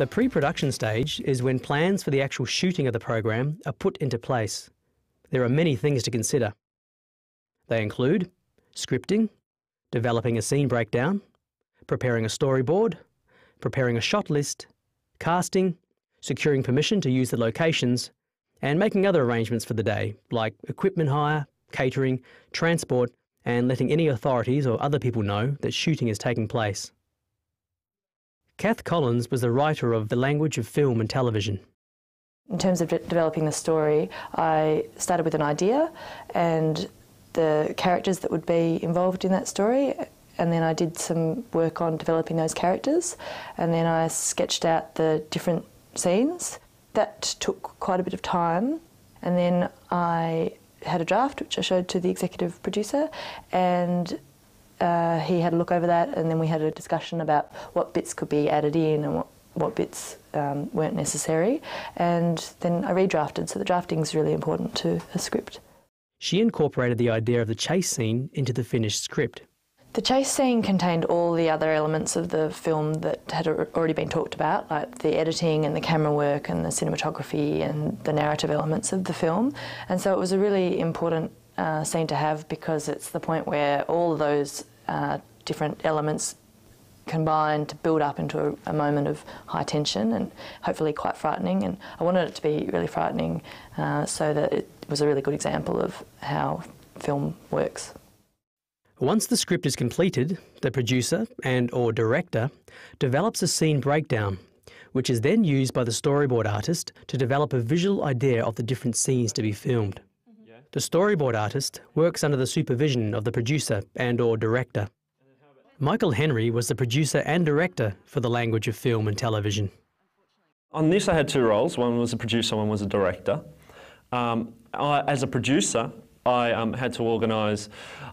The pre-production stage is when plans for the actual shooting of the program are put into place. There are many things to consider. They include scripting, developing a scene breakdown, preparing a storyboard, preparing a shot list, casting, securing permission to use the locations, and making other arrangements for the day, like equipment hire, catering, transport, and letting any authorities or other people know that shooting is taking place. Kath Collins was the writer of The Language of Film and Television. In terms of developing the story, I started with an idea and the characters that would be involved in that story, and then I did some work on developing those characters, and then I sketched out the different scenes. That took quite a bit of time, and then I had a draft which I showed to the executive producer, and he had a look over that, and then we had a discussion about what bits could be added in and what bits weren't necessary, and then I redrafted, so the drafting is really important to a script. She incorporated the idea of the chase scene into the finished script. The chase scene contained all the other elements of the film that had already been talked about, like the editing and the camera work and the cinematography and the narrative elements of the film. And so it was a really important scene to have, because it's the point where all of those different elements combine to build up into a moment of high tension and hopefully quite frightening. And I wanted it to be really frightening so that it was a really good example of how film works. Once the script is completed, the producer and/or director develops a scene breakdown, which is then used by the storyboard artist to develop a visual idea of the different scenes to be filmed. The storyboard artist works under the supervision of the producer and/or director. Michael Henry was the producer and director for The Language of Film and Television. On this I had two roles. One was a producer, one was a director. As a producer, I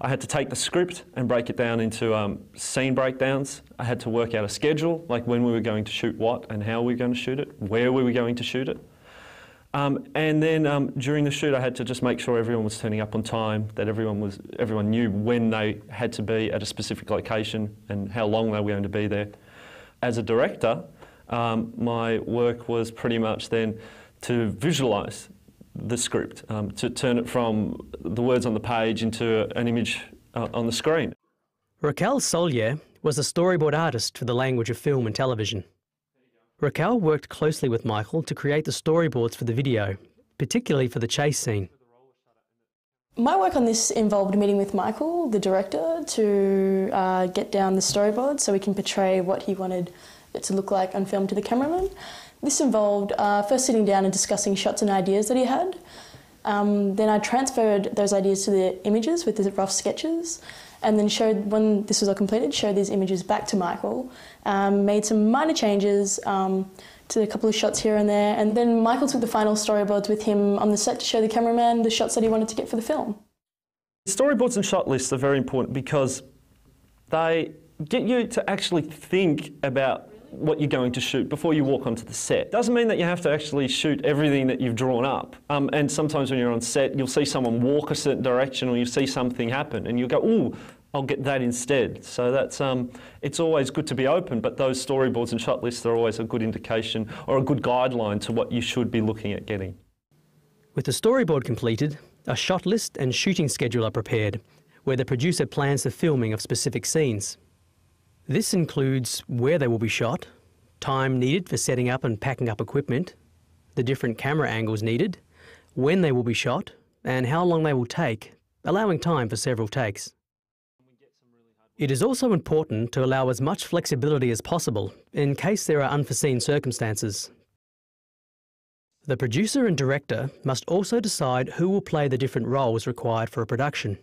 had to take the script and break it down into scene breakdowns. I had to work out a schedule, like when we were going to shoot what and how we were going to shoot it, where we were going to shoot it. And then during the shoot I had to just make sure everyone was turning up on time, that everyone knew when they had to be at a specific location and how long they were going to be there. As a director, my work was pretty much then to visualise the script, to turn it from the words on the page into an image on the screen. Raquel Solier was the storyboard artist for The Language of Film and Television. Raquel worked closely with Michael to create the storyboards for the video, particularly for the chase scene. My work on this involved meeting with Michael, the director, to get down the storyboard so we can portray what he wanted it to look like on film to the cameraman. This involved first sitting down and discussing shots and ideas that he had. Then I transferred those ideas to the images with the rough sketches, and then when this was all completed, showed these images back to Michael, made some minor changes to a couple of shots here and there, and then Michael took the final storyboards with him on the set to show the cameraman the shots that he wanted to get for the film. Storyboards and shot lists are very important because they get you to actually think about what you're going to shoot before you walk onto the set. Doesn't mean that you have to actually shoot everything that you've drawn up. And sometimes when you're on set, you'll see someone walk a certain direction or you see something happen and you'll go, ooh, I'll get that instead. So that's, it's always good to be open, but those storyboards and shot lists are always a good indication or a good guideline to what you should be looking at getting. With the storyboard completed, a shot list and shooting schedule are prepared, where the producer plans the filming of specific scenes. This includes where they will be shot, time needed for setting up and packing up equipment, the different camera angles needed, when they will be shot, and how long they will take, allowing time for several takes. It is also important to allow as much flexibility as possible in case there are unforeseen circumstances. The producer and director must also decide who will play the different roles required for a production.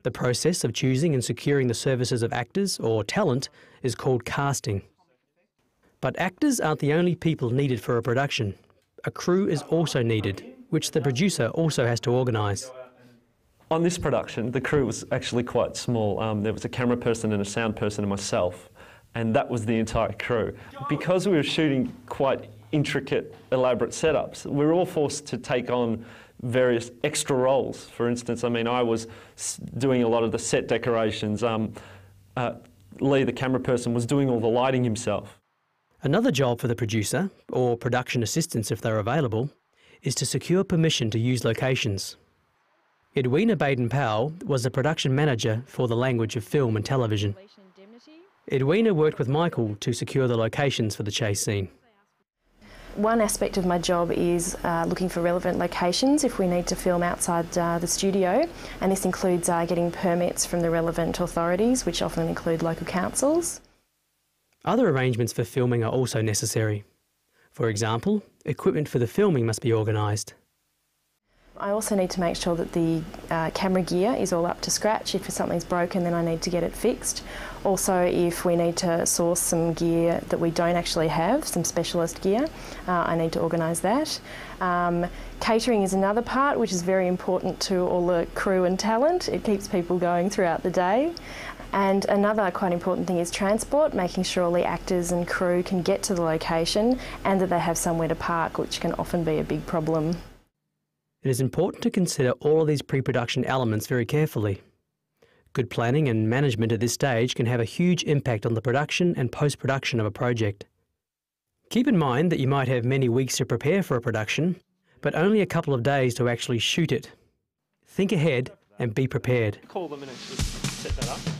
The process of choosing and securing the services of actors or talent is called casting. But actors aren't the only people needed for a production. A crew is also needed, which the producer also has to organise. On this production, the crew was actually quite small. There was a camera person and a sound person and myself, and that was the entire crew. Because we were shooting quite intricate, elaborate setups, we were all forced to take on various extra roles. For instance, I mean, I was doing a lot of the set decorations. Lee, the camera person, was doing all the lighting himself. Another job for the producer, or production assistants if they're available, is to secure permission to use locations. Edwina Baden-Powell was the production manager for the language of film and television. Edwina worked with Michael to secure the locations for the chase scene. One aspect of my job is looking for relevant locations if we need to film outside the studio, and this includes getting permits from the relevant authorities, which often include local councils. Other arrangements for filming are also necessary. For example, equipment for the filming must be organised. I also need to make sure that the camera gear is all up to scratch. If something's broken, then I need to get it fixed. Also, if we need to source some gear that we don't actually have, some specialist gear, I need to organise that. Catering is another part, which is very important to all the crew and talent. It keeps people going throughout the day. And another quite important thing is transport, making sure all the actors and crew can get to the location and that they have somewhere to park, which can often be a big problem. It is important to consider all of these pre-production elements very carefully. Good planning and management at this stage can have a huge impact on the production and post-production of a project. Keep in mind that you might have many weeks to prepare for a production, but only a couple of days to actually shoot it. Think ahead and be prepared. Call them and just set that up.